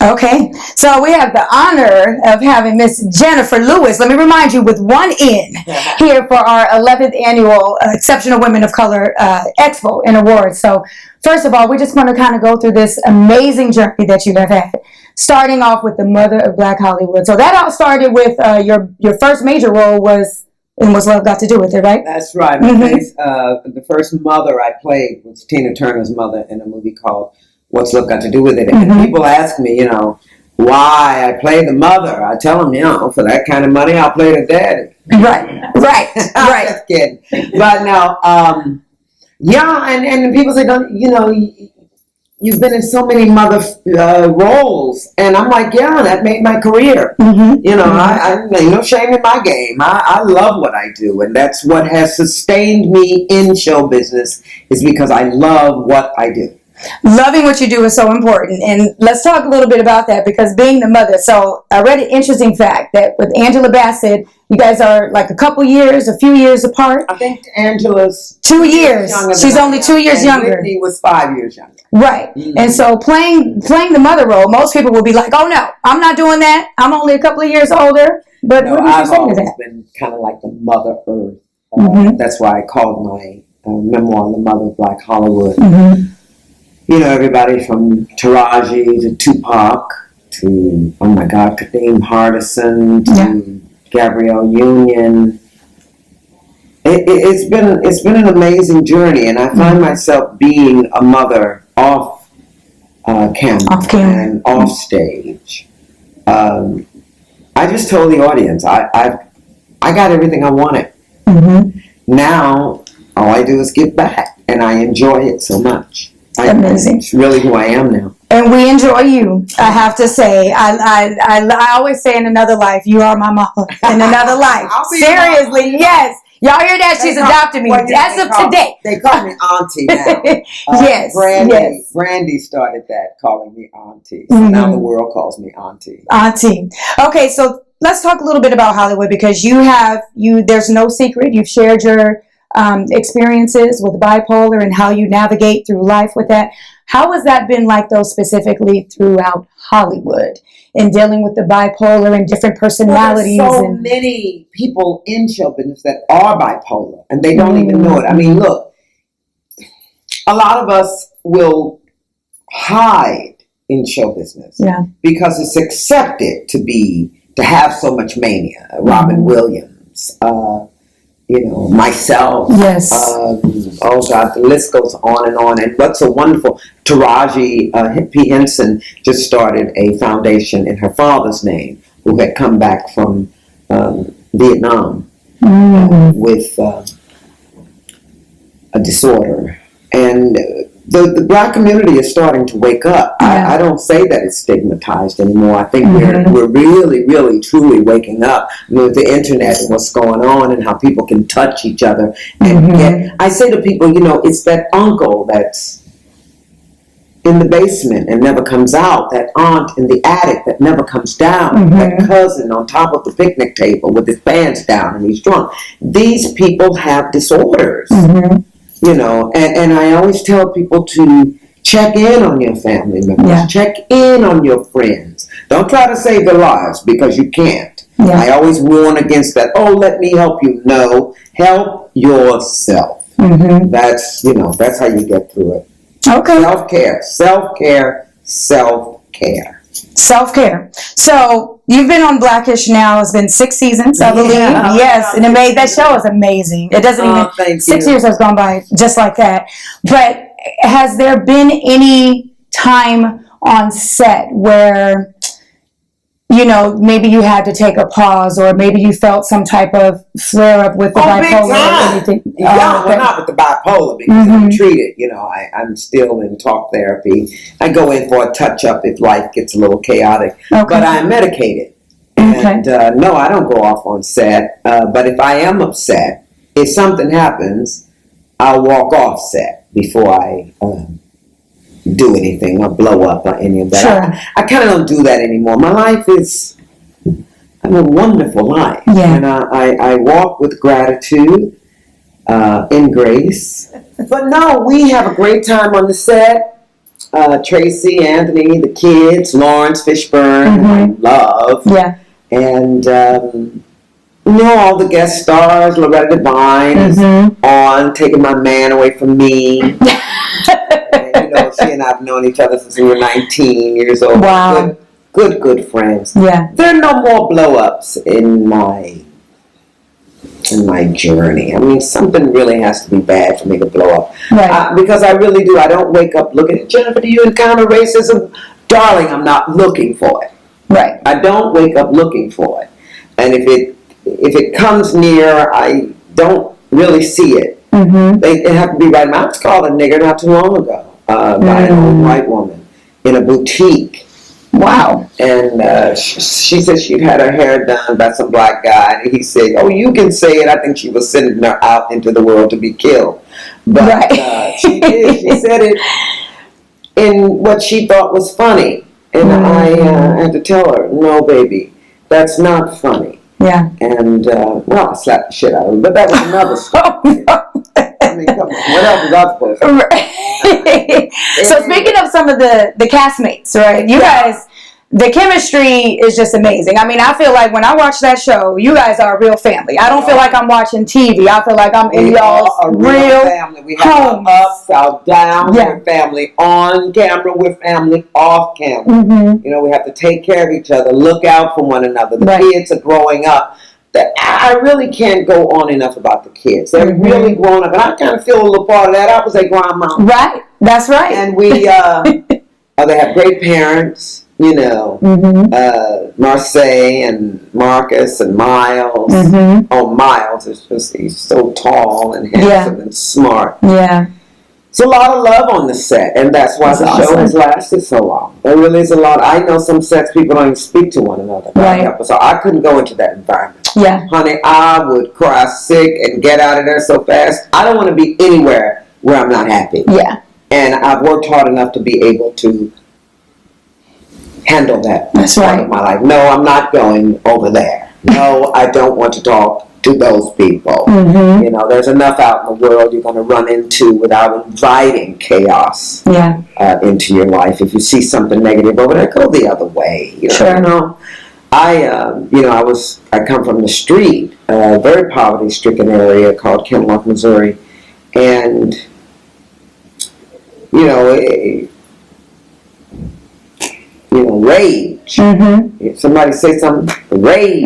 Okay, so we have the honor of having Miss Jenifer Lewis. Let me remind you, with one N, here for our 11th annual Exceptional Women of Color Expo and Awards. So, first of all, we just want to kind of go through this amazing journey that you have had, starting off with the mother of Black Hollywood. So that all started with your first major role was in What's Love Got to Do with It, right? That's right. The first mother I played was Tina Turner's mother in a movie called What's Love Got to Do with It? And people ask me, why I play the mother. I tell them, for that kind of money, I'll play the daddy. Right. I'm just kidding. But no, and people say, you've been in so many mother roles. And I'm like, that made my career. I no shame in my game. I love what I do. And that's what has sustained me in show business, is because I love what I do. Loving what you do is so important. And let's talk a little bit about that, because being the mother. So I read an interesting fact that with Angela Bassett, you guys are like a few years apart. I think Angela's 2 years. She's only 2 years younger. Whitney was 5 years younger. Right. Mm-hmm. And so playing the mother role, most people will be like, oh no, I'm not doing that. I'm only a couple of years older. But what did you say to that? I've always been kind of like the Mother Earth. That's why I called my memoir The Mother of Black Hollywood. Everybody from Taraji to Tupac to, oh my God, Kadeem Hardison to Gabrielle Union. It's been an amazing journey, and I find myself being a mother off camera and off stage. I just told the audience I got everything I wanted. Now all I do is give back, and I enjoy it so much. Amazing. It's really who I am now. And we enjoy you, I have to say. I always say in another life, you are my mama. In another life. Seriously, yes. Y'all hear that? She's adopted me. As of today. They call me auntie now. Yes. Brandy started that, calling me auntie. So now the world calls me auntie. Auntie. Okay, so let's talk a little bit about Hollywood, because there's no secret. You've shared your experiences with bipolar and how you navigate through life with that. How has that been like, though, specifically throughout Hollywood in dealing with the bipolar and different personalities? There's so many people in show business that are bipolar, and they don't even know it. I mean, look, a lot of us will hide in show business because it's accepted to have so much mania. Robin Williams, myself. Yes. Oh God, the list goes on and on. And what's so wonderful, Taraji P. Henson just started a foundation in her father's name, who had come back from Vietnam with a disorder. And the Black community is starting to wake up. I don't say that it's stigmatized anymore. I think we're really, really, truly waking up with the internet and what's going on and how people can touch each other. And I say to people, it's that uncle that's in the basement and never comes out, that aunt in the attic that never comes down, that cousin on top of the picnic table with his pants down and he's drunk. These people have disorders. And I always tell people to check in on your family members, check in on your friends. Don't try to save their lives, because you can't. I always warn against that. Oh, let me help you. No, help yourself. That's how you get through it. Okay. Self-care. So you've been on Blackish now. It's been 6 seasons, I believe. Yes, and that show is amazing. It doesn't even 6 years has gone by just like that. But has there been any time on set where maybe you had to take a pause, or maybe you felt some type of flare up with the bipolar or anything? Well, not with the bipolar, because I'm treated. I'm still in talk therapy. I go in for a touch up if life gets a little chaotic, but I'm medicated. And no, I don't go off on set. But if I am upset, if something happens, I'll walk off set before I do anything or blow up or any of that. Sure. I kind of don't do that anymore. My life is a wonderful life. And I walk with gratitude, in grace. But no, we have a great time on the set. Tracy, Anthony, the kids, Lawrence Fishburne, I love. Yeah. And, all the guest stars, Loretta Devine is on, taking my man away from me. And, she and I have known each other since we were 19 years old. Wow. Good friends. Yeah. There are no more blow-ups in my journey. I mean, something really has to be bad for me to blow up. Right. Because I really do. I don't wake up looking at, Jenifer, do you encounter racism? Darling, I'm not looking for it. Right. I don't wake up looking for it. And if it comes near, I don't really see it. It have to be right. I was called a nigger not too long ago by an old white woman in a boutique. Wow. And she said she'd had her hair done by some black guy. And he said, oh, you can say it. I think she was sending her out into the world to be killed. But she did. She said it in what she thought was funny. And I had to tell her, no, baby, that's not funny. Yeah. And, I slapped the shit out of her. But that was another story. I mean, come on. What else was I supposed to do? Right. So speaking of some of the castmates, right? You guys, the chemistry is just amazing. I mean, I feel like when I watch that show, you guys are a real family. I don't feel like I'm watching TV. I feel like I'm in y'all's real family. We have our ups, our downs. We're family on camera. We're family off camera. We have to take care of each other, look out for one another. The kids are growing up. I really can't go on enough about the kids. They're really grown up, and I kind of feel a little part of that. I was a grandma. Right, that's right. And we, they have great parents, Marseille and Marcus and Miles. Oh, Miles is just, he's so tall and handsome and smart. Yeah. It's a lot of love on the set, and that's why the show has lasted so long. There really is a lot. I know some sets people don't even speak to one another. Right. So I couldn't go into that environment. Yeah. Honey, I would cry sick and get out of there so fast. I don't want to be anywhere where I'm not happy. Yeah. And I've worked hard enough to be able to handle that part of my life. No, I'm not going over there. No, I don't want to talk to those people. There's enough out in the world you're going to run into without inviting chaos into your life. If you see something negative over there, go the other way. I come from the street, a very poverty-stricken area called Kennewick, Missouri, and rage. If somebody says something, rage.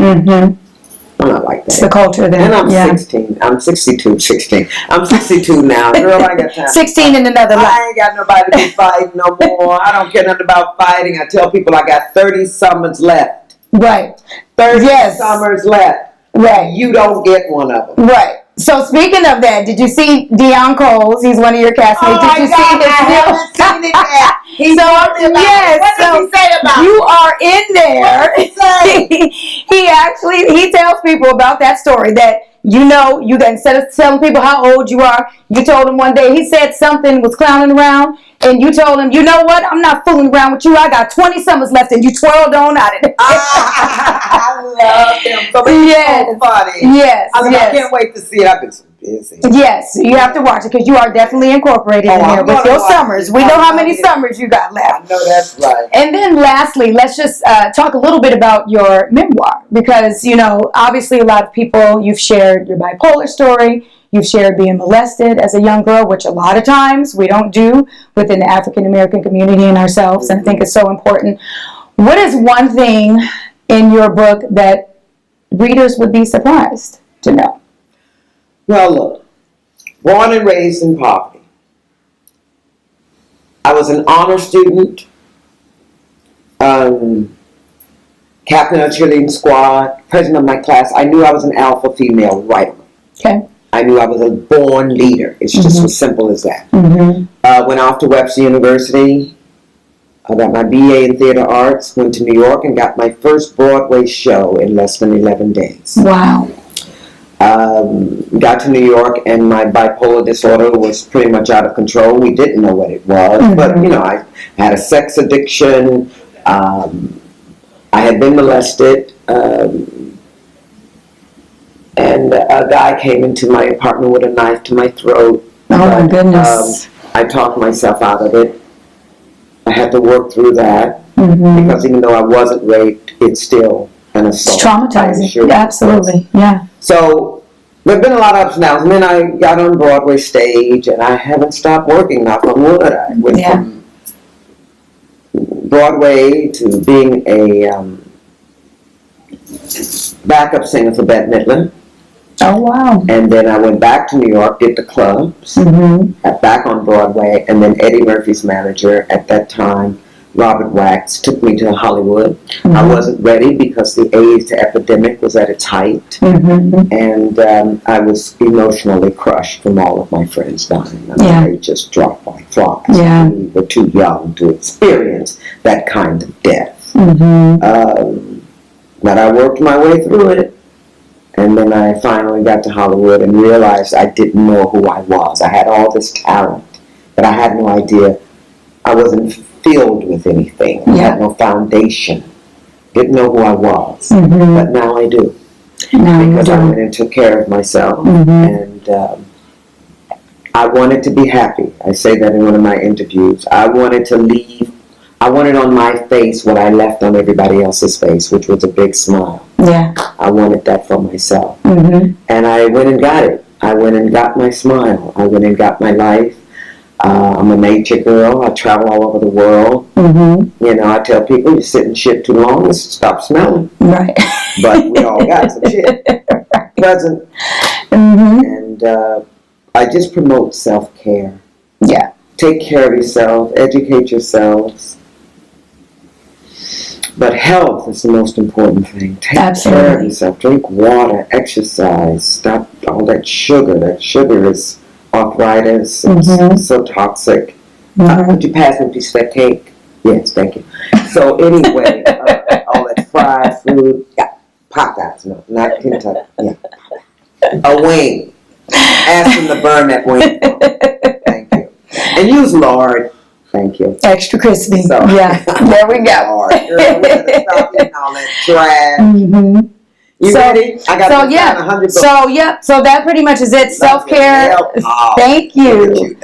I'm not like that. It's the culture there. And I'm 16. I'm 62. 16. I'm 62 now. Girl, I ain't got time. 16 in another life. I ain't got nobody to be fighting no more. I don't care nothing about fighting. I tell people I got 30 summers left. Right. 30 summers left. Right. You don't get one of them. Right. So speaking of that, did you see Dion Coles? He's one of your castmates. Did you see this? I haven't seen it yet. He told me about it. What does he say about it? You are in there. What does he say? he tells people about that story that you got, instead of telling people how old you are, you told him one day, he said something was clowning around, and you told him, you know what, I'm not fooling around with you, I got 20 summers left, and you twirled on out of it. I love him. So it's so funny. Yes. I can't wait to see it. I've been so busy. Yes, you have to watch it, because you are definitely incorporated in there with your summers. We know how many summers you got left. I know that's right. And then lastly, let's just talk a little bit about your memoir, because, obviously a lot of people, you've shared your bipolar story, you've shared being molested as a young girl, which a lot of times we don't do within the African American community and ourselves, and I think it's so important. What is one thing in your book that readers would be surprised to know? Well, look, born and raised in poverty. I was an honor student, captain of the cheerleading squad, president of my class. I knew I was an alpha female right away. Okay. I knew I was a born leader. It's just as simple as that. Went off to Webster University. I got my BA in theater arts, went to New York and got my first Broadway show in less than 11 days. Wow. Got to New York and my bipolar disorder was pretty much out of control. We didn't know what it was, but I had a sex addiction. I had been molested, and a guy came into my apartment with a knife to my throat. Oh my goodness. I talked myself out of it. had to work through that because even though I wasn't raped, it's still an assault. It's traumatizing. Sure Absolutely, yeah. So there've been a lot of ups and downs, and then I got on Broadway stage, and I haven't stopped working. Knock on wood. I went from Broadway to being a backup singer for Bette Midler. Oh, wow. And then I went back to New York, did the clubs, got back on Broadway, and then Eddie Murphy's manager at that time, Robert Wax, took me to Hollywood. I wasn't ready because the AIDS epidemic was at its height, and I was emotionally crushed from all of my friends dying. I mean, they just dropped like flies. Yeah. We were too young to experience that kind of death. But I worked my way through it. And then I finally got to Hollywood and realized I didn't know who I was. I had all this talent, but I had no idea. I wasn't filled with anything. I had no foundation. Didn't know who I was. But now I do. Because I went and took care of myself. And I wanted to be happy. I say that in one of my interviews. I wanted to leave. I wanted on my face what I left on everybody else's face, which was a big smile. Yeah. I wanted that for myself. And I went and got it. I went and got my smile. I went and got my life. I'm a nature girl. I travel all over the world. You know, I tell people, you sit in shit too long, stop smelling. Right. But we all got some shit. Present. And I just promote self-care. Yeah. Take care of yourself. Educate yourselves. But health is the most important thing. Take care of yourself. Drink water. Exercise. Stop all that sugar. That sugar is arthritis. It's so toxic. Could you pass me a piece of that cake? Yes, thank you. So anyway, all that fried food. Yeah, Popeyes. No, not Kentucky. Yeah. A wing. Ask them to burn that wing. Thank you. And use lard. Thank you. Extra crispy. So, yeah. There we go. Lord, girl, we gotta stop eating all that trash. You ready? I got 100 books. So that pretty much is it. Self-care. Thank you.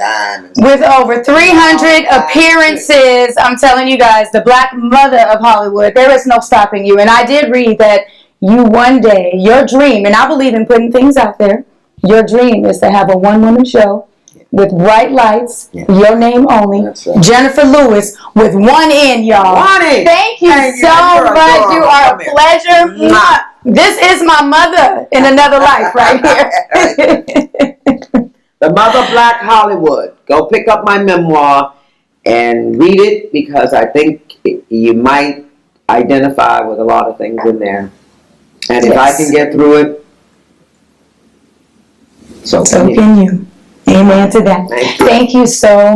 With over 300 appearances, I'm telling you guys, the Black mother of Hollywood, there is no stopping you. And I did read that you one day, your dream, and I believe in putting things out there, your dream is to have a one-woman show with bright lights, your name only, right. Jenifer Lewis with one N, y'all. One N. Thank you so much. You are a pleasure. This is my mother in another life right here. The Mother Black Hollywood. Go pick up my memoir and read it because I think you might identify with a lot of things in there. And if I can get through it, so can you. Amen to that. Thank you so much.